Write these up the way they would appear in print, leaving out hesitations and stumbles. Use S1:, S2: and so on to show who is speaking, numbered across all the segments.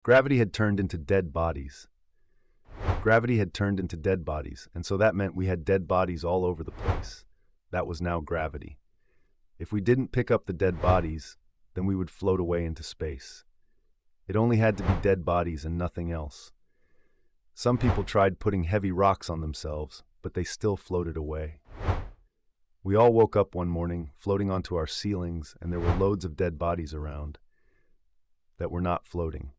S1: Gravity had turned into dead bodies. Gravity had turned into dead bodies, and so that meant we had dead bodies all over the place. That was now gravity. If we didn't pick up the dead bodies, then we would float away into space. It only had to be dead bodies and nothing else. Some people tried putting heavy rocks on themselves, but they still floated away. We all woke up one morning, floating onto our ceilings, and there were loads of dead bodies around that were not floating.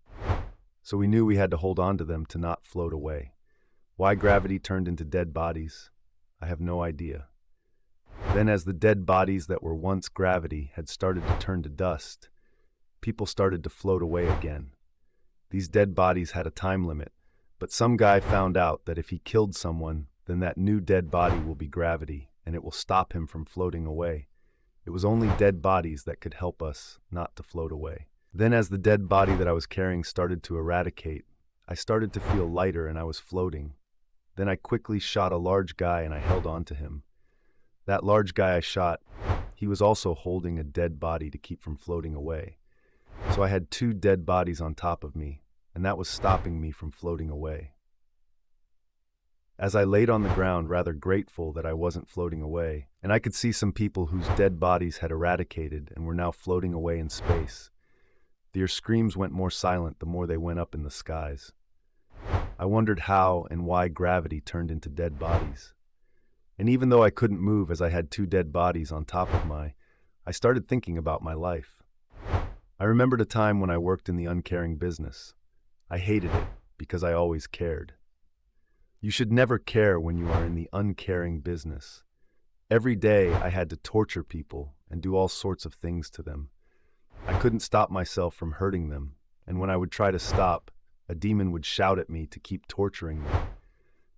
S1: So we knew we had to hold on to them to not float away. Why gravity turned into dead bodies, I have no idea. Then as the dead bodies that were once gravity had started to turn to dust, people started to float away again. These dead bodies had a time limit, but some guy found out that if he killed someone, then that new dead body will be gravity, and it will stop him from floating away. It was only dead bodies that could help us not to float away. Then as the dead body that I was carrying started to eradicate, I started to feel lighter and I was floating. Then I quickly shot a large guy and I held on to him. That large guy I shot, he was also holding a dead body to keep from floating away. So I had two dead bodies on top of me, and that was stopping me from floating away. As I laid on the ground, rather grateful that I wasn't floating away, and I could see some people whose dead bodies had eradicated and were now floating away in space. Their screams went more silent the more they went up in the skies. I wondered how and why gravity turned into dead bodies. And even though I couldn't move as I had two dead bodies on top of I started thinking about my life. I remembered a time when I worked in the uncaring business. I hated it because I always cared. You should never care when you are in the uncaring business. Every day I had to torture people and do all sorts of things to them. I couldn't stop myself from hurting them, and when I would try to stop, a demon would shout at me to keep torturing me.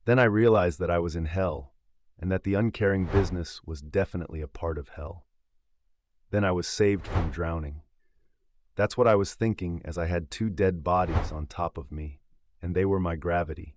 S1: Then I realized that I was in hell, and that the uncaring business was definitely a part of hell. Then I was saved from drowning. That's what I was thinking as I had two dead bodies on top of me, and they were my gravity.